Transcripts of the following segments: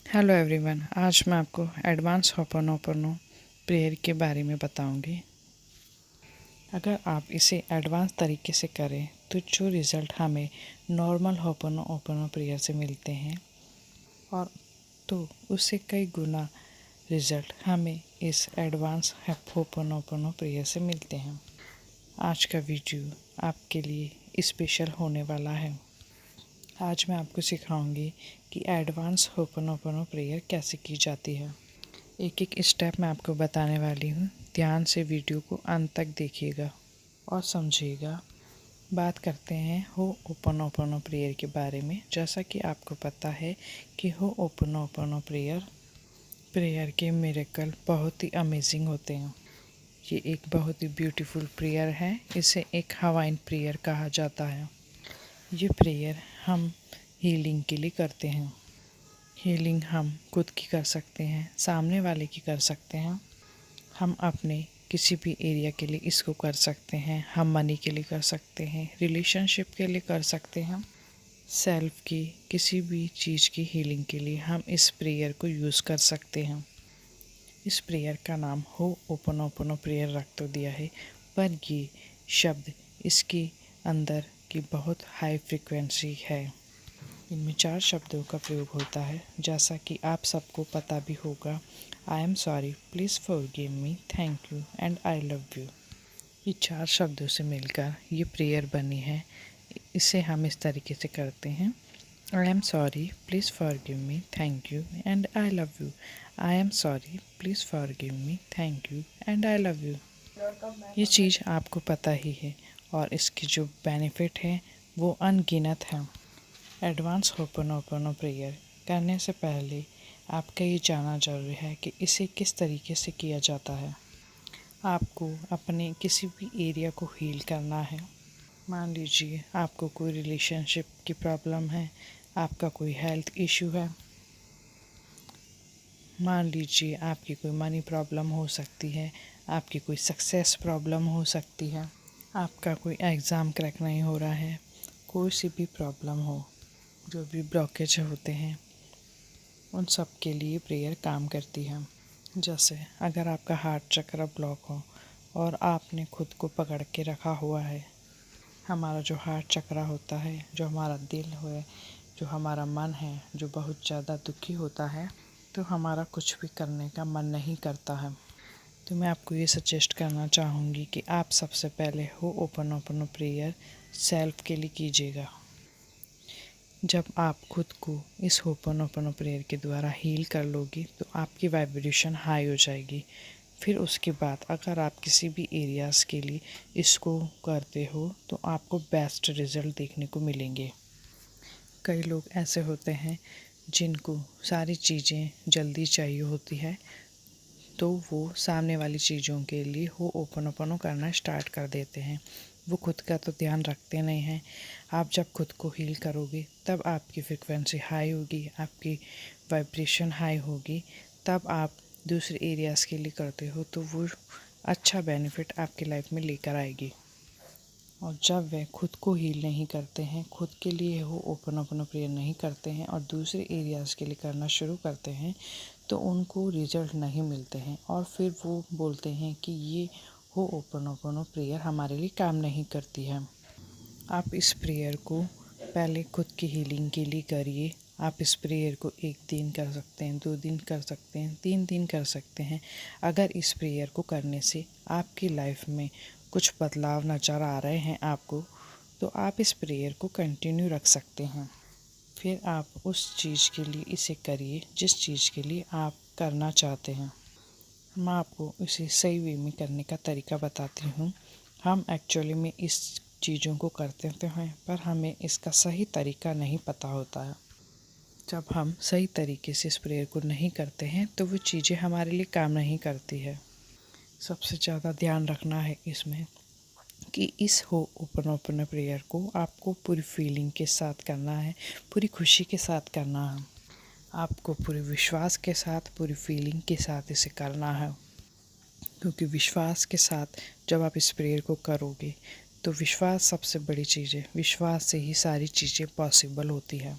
Hello everyone, आज मैं आपको एडवांस होपोनोपोनो प्रेयर के बारे में बताऊंगी। अगर आप इसे एडवांस तरीके से करें तो जो रिज़ल्ट हमें नॉर्मल होपोनोपोनो प्रेयर से मिलते हैं और तो उससे कई गुना रिज़ल्ट हमें इस एडवांस होपोनोपोनो प्रेयर से मिलते हैं। आज का वीडियो आपके लिए स्पेशल होने वाला है। आज मैं आपको सिखाऊंगी कि एडवांस होपोनोपोनो प्रेयर कैसे की जाती है। एक एक स्टेप मैं आपको बताने वाली हूँ। ध्यान से वीडियो को अंत तक देखिएगा और समझिएगा। बात करते हैं होपोनोपोनो प्रेयर के बारे में। जैसा कि आपको पता है कि होपोनोपोनो प्रेयर के मिरेकल बहुत ही अमेजिंग होते हैं। ये एक बहुत ही ब्यूटीफुल प्रेयर है। इसे एक हवाइन प्रेयर कहा जाता है। ये प्रेयर हम हीलिंग के लिए करते हैं। हीलिंग हम खुद की कर सकते हैं, सामने वाले की कर सकते हैं। हम अपने किसी भी एरिया के लिए इसको कर सकते हैं। हम मनी के लिए कर सकते हैं, रिलेशनशिप के लिए कर सकते हैं, सेल्फ की किसी भी चीज़ की हीलिंग के लिए हम इस प्रेयर को यूज़ कर सकते हैं। इस प्रेयर का नाम होपोनोपोनो प्रेयर रख तो दिया है, पर ये शब्द इसके अंदर की बहुत हाई फ्रिक्वेंसी है। इनमें 4 शब्दों का प्रयोग होता है, जैसा कि आप सबको पता भी होगा। I am sorry, please forgive me, thank you and I love you. ये 4 शब्दों से मिलकर ये प्रेयर बनी है। इसे हम इस तरीके से करते हैं। I am sorry, please forgive me, thank you and I love you. I am sorry, please forgive me, thank you and I love you. ये चीज़ आपको पता ही है और इसके जो बेनिफिट हैं वो अनगिनत हैं। एडवांस होपोनोपोनो प्रेयर करने से पहले आपका ये जानना ज़रूरी है कि इसे किस तरीके से किया जाता है। आपको अपने किसी भी एरिया को हील करना है। मान लीजिए आपको कोई रिलेशनशिप की प्रॉब्लम है, आपका कोई हेल्थ इशू है, मान लीजिए आपकी कोई मनी प्रॉब्लम हो सकती है, आपकी कोई सक्सेस प्रॉब्लम हो सकती है, आपका कोई एग्ज़ाम क्रैक नहीं हो रहा है, कोई सी भी प्रॉब्लम हो, जो भी ब्लॉकेज होते हैं उन सब के लिए प्रेयर काम करती है। जैसे अगर आपका हार्ट चक्र ब्लॉक हो और आपने खुद को पकड़ के रखा हुआ है, हमारा जो हार्ट चक्र होता है, जो हमारा दिल है, जो हमारा मन है, जो बहुत ज़्यादा दुखी होता है, तो हमारा कुछ भी करने का मन नहीं करता है। तो मैं आपको ये सजेस्ट करना चाहूँगी कि आप सबसे पहले होपोनोपोनो प्रेयर सेल्फ के लिए कीजिएगा। जब आप खुद को इस होपोनोपोनो प्रेयर के द्वारा हील कर लोगे तो आपकी वाइब्रेशन हाई हो जाएगी। फिर उसके बाद अगर आप किसी भी एरियाज़ के लिए इसको करते हो तो आपको बेस्ट रिज़ल्ट देखने को मिलेंगे। कई लोग ऐसे होते हैं जिनको सारी चीज़ें जल्दी चाहिए होती है, तो वो सामने वाली चीज़ों के लिए होपोनोपोनो करना स्टार्ट कर देते हैं। वो खुद का तो ध्यान रखते नहीं हैं। आप जब खुद को हील करोगे तब आपकी फ्रिक्वेंसी हाई होगी, आपकी वाइब्रेशन हाई होगी, तब आप दूसरे एरियाज़ के लिए करते हो तो वो अच्छा बेनिफिट आपकी लाइफ में लेकर आएगी। और जब वे खुद को हील नहीं करते हैं, खुद के लिए होपोनोपोनो प्रेयर नहीं करते हैं और दूसरे एरियाज़ के लिए करना शुरू करते हैं, तो उनको रिजल्ट नहीं मिलते हैं और फिर वो बोलते हैं कि ये होपोनोपोनो प्रेयर हमारे लिए काम नहीं करती है। आप इस प्रेयर को पहले खुद की हीलिंग के लिए करिए। आप इस प्रेयर को 1 दिन कर सकते हैं, 2 दिन कर सकते हैं, 3 दिन कर सकते हैं। अगर इस प्रेयर को करने से आपकी लाइफ में कुछ बदलाव नज़र आ रहे हैं आपको, तो आप इस प्रेयर को कंटिन्यू रख सकते हैं। फिर आप उस चीज़ के लिए इसे करिए जिस चीज़ के लिए आप करना चाहते हैं। मैं आपको इसे सही वे में करने का तरीका बताती हूँ। हम एक्चुअली में इस चीज़ों को करते तो हैं, पर हमें इसका सही तरीका नहीं पता होता है। जब हम सही तरीके से इस प्रेयर को नहीं करते हैं तो वो चीज़ें हमारे लिए काम नहीं करती है। सबसे ज़्यादा ध्यान रखना है इसमें कि इस होपोनोपोनो प्रेयर को आपको पूरी फीलिंग के साथ करना है, पूरी खुशी के साथ करना है। आपको पूरे विश्वास के साथ, पूरी फीलिंग के साथ इसे करना है, क्योंकि विश्वास के साथ जब आप इस प्रेयर को करोगे तो विश्वास सबसे बड़ी चीज़ है। विश्वास से ही सारी चीज़ें पॉसिबल होती है।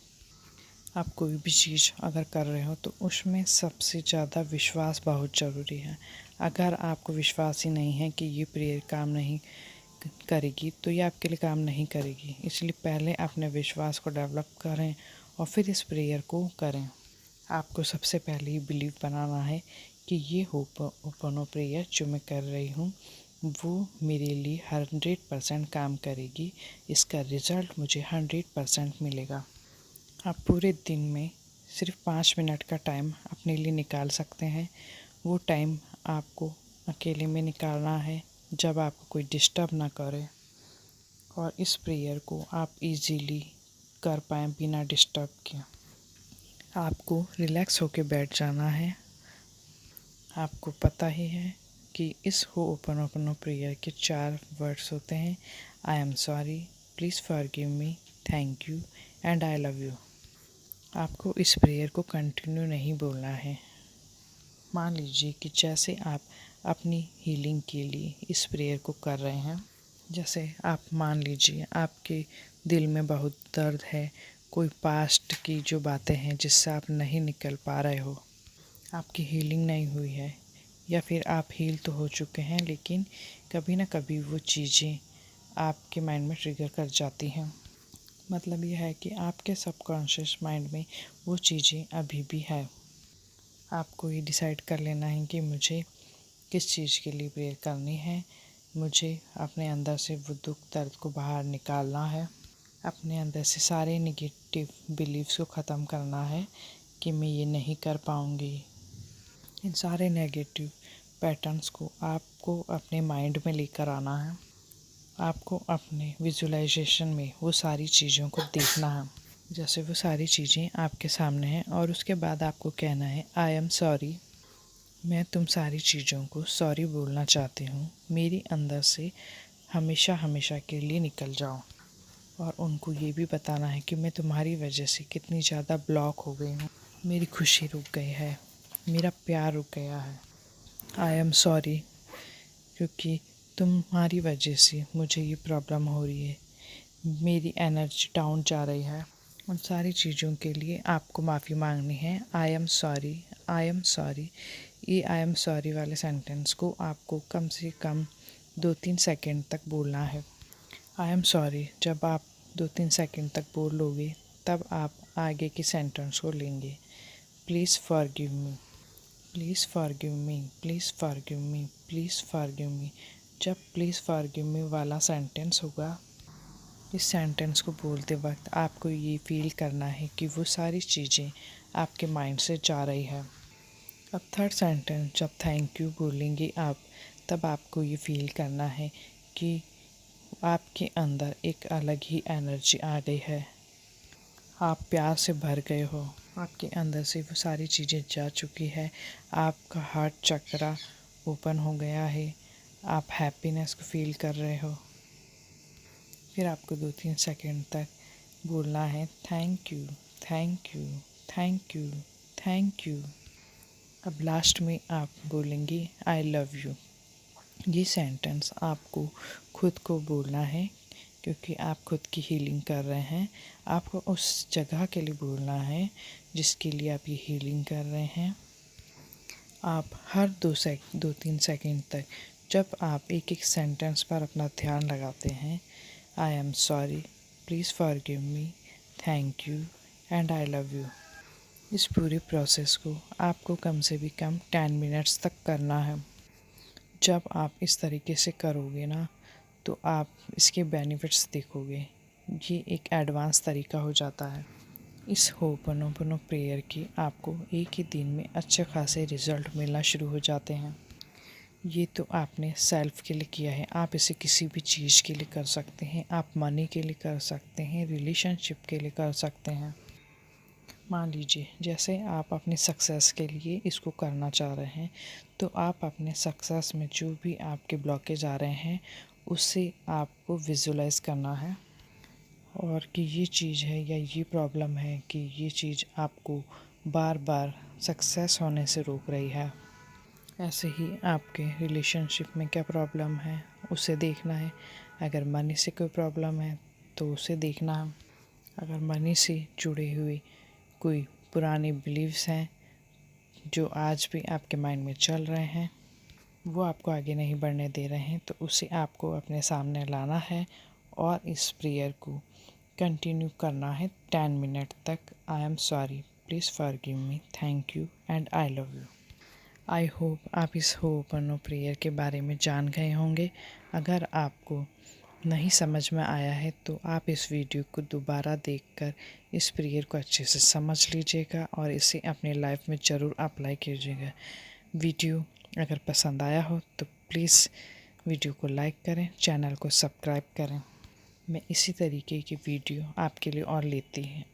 आप कोई भी चीज़ अगर कर रहे हो तो उसमें सबसे ज़्यादा विश्वास बहुत ज़रूरी है। अगर आपको विश्वास ही नहीं है कि ये प्रेयर काम नहीं करेगी तो ये आपके लिए काम नहीं करेगी। इसलिए पहले अपने विश्वास को डेवलप करें और फिर इस प्रेयर को करें। आपको सबसे पहले ये बिलीव बनाना है कि ये होपनो प्रेयर जो मैं कर रही हूँ वो मेरे लिए 100% काम करेगी। इसका रिज़ल्ट मुझे 100% मिलेगा। आप पूरे दिन में सिर्फ 5 मिनट का टाइम अपने लिए निकाल सकते हैं। वो टाइम आपको अकेले में निकालना है जब आपको कोई डिस्टर्ब ना करे, और इस प्रेयर को आप इजीली कर पाएँ बिना डिस्टर्ब के। आपको रिलैक्स होके बैठ जाना है। आपको पता ही है कि इस होपनो प्रेयर के 4 वर्ड्स होते हैं। I am sorry, please forgive me, thank you and I love you. आपको इस प्रेयर को कंटिन्यू नहीं बोलना है। मान लीजिए कि जैसे आप अपनी हीलिंग के लिए इस प्रेयर को कर रहे हैं, जैसे आप मान लीजिए आपके दिल में बहुत दर्द है, कोई पास्ट की जो बातें हैं जिससे आप नहीं निकल पा रहे हो, आपकी हीलिंग नहीं हुई है, या फिर आप हील तो हो चुके हैं लेकिन कभी ना कभी वो चीज़ें आपके माइंड में ट्रिगर कर जाती हैं। मतलब यह है कि आपके सबकॉन्शियस माइंड में वो चीज़ें अभी भी है। आपको ये डिसाइड कर लेना है कि मुझे किस चीज़ के लिए प्रेयर करनी है। मुझे अपने अंदर से वो दुख दर्द को बाहर निकालना है। अपने अंदर से सारे नेगेटिव बिलीव्स को ख़त्म करना है कि मैं ये नहीं कर पाऊँगी। इन सारे नेगेटिव पैटर्न्स को आपको अपने माइंड में लेकर आना है। आपको अपने विजुअलाइजेशन में वो सारी चीज़ों को देखना है, जैसे वो सारी चीज़ें आपके सामने हैं, और उसके बाद आपको कहना है आई एम सॉरी। मैं तुम सारी चीज़ों को सॉरी बोलना चाहती हूँ। मेरी अंदर से हमेशा हमेशा के लिए निकल जाओ। और उनको ये भी बताना है कि मैं तुम्हारी वजह से कितनी ज़्यादा ब्लॉक हो गई हूँ। मेरी खुशी रुक गई है, मेरा प्यार रुक गया है। आई एम सॉरी क्योंकि तुम्हारी वजह से मुझे ये प्रॉब्लम हो रही है, मेरी एनर्जी डाउन जा रही है। उन सारी चीज़ों के लिए आपको माफ़ी मांगनी है। I am sorry, I am sorry. ये आई एम सॉरी वाले सेंटेंस को आपको कम से कम 2-3 सेकंड तक बोलना है। आई एम सॉरी जब आप 2-3 सेकंड तक बोल लोगे तब आप आगे की सेंटेंस को लेंगे। Please forgive me, please forgive me, please forgive me, please forgive me. जब प्लीज़ फॉरगिव मी वाला सेंटेंस होगा, इस सेंटेंस को बोलते वक्त आपको ये फील करना है कि वो सारी चीज़ें आपके माइंड से जा रही है। अब थर्ड सेंटेंस जब थैंक यू बोलेंगे आप, तब आपको ये फील करना है कि आपके अंदर एक अलग ही एनर्जी आ गई है। आप प्यार से भर गए हो, आपके अंदर से वो सारी चीज़ें जा चुकी है। आपका हार्ट चक्रा ओपन हो गया है, आप हैप्पीनेस को फील कर रहे हो। फिर आपको 2-3 सेकंड तक बोलना है thank you, thank you, thank you, thank you. अब लास्ट में आप बोलेंगे आई लव यू। ये सेंटेंस आपको खुद को बोलना है क्योंकि आप खुद की हीलिंग कर रहे हैं। आपको उस जगह के लिए बोलना है जिसके लिए आप ये हीलिंग कर रहे हैं। आप हर 2-3 सेकंड तक जब आप एक एक सेंटेंस पर अपना ध्यान लगाते हैं, I am sorry, please forgive me, thank you and I love you, इस पूरे प्रोसेस को आपको कम से भी कम 10 मिनट्स तक करना है। जब आप इस तरीके से करोगे ना तो आप इसके बेनिफिट्स देखोगे। ये एक एडवांस तरीका हो जाता है। इस होपनो प्रेयर के आपको एक ही दिन में अच्छे खासे रिज़ल्ट मिलना शुरू हो जाते हैं। ये तो आपने सेल्फ के लिए किया है, आप इसे किसी भी चीज़ के लिए कर सकते हैं। आप मनी के लिए कर सकते हैं, रिलेशनशिप के लिए कर सकते हैं। मान लीजिए जैसे आप अपनी सक्सेस के लिए इसको करना चाह रहे हैं, तो आप अपने सक्सेस में जो भी आपके ब्लॉकेज आ रहे हैं उसे आपको विजुलाइज करना है, और कि ये चीज़ है या ये प्रॉब्लम है कि ये चीज़ आपको बार बार सक्सेस होने से रोक रही है। ऐसे ही आपके रिलेशनशिप में क्या प्रॉब्लम है उसे देखना है। अगर मनी से कोई प्रॉब्लम है तो उसे देखना है। अगर मनी से जुड़े हुए कोई पुराने बिलीव्स हैं जो आज भी आपके माइंड में चल रहे हैं, वो आपको आगे नहीं बढ़ने दे रहे हैं, तो उसे आपको अपने सामने लाना है और इस प्रेयर को कंटिन्यू करना है 10 मिनट तक। I am sorry, please forgive me, thank you and I love you. I hope आप इस होपनो प्रेयर के बारे में जान गए होंगे। अगर आपको नहीं समझ में आया है तो आप इस वीडियो को दोबारा देखकर इस प्रेयर को अच्छे से समझ लीजिएगा और इसे अपने लाइफ में ज़रूर अप्लाई कीजिएगा। वीडियो अगर पसंद आया हो तो प्लीज़ वीडियो को लाइक करें, चैनल को सब्सक्राइब करें। मैं इसी तरीके की वीडियो आपके लिए और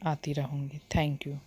आती रहूँगी। Thank you.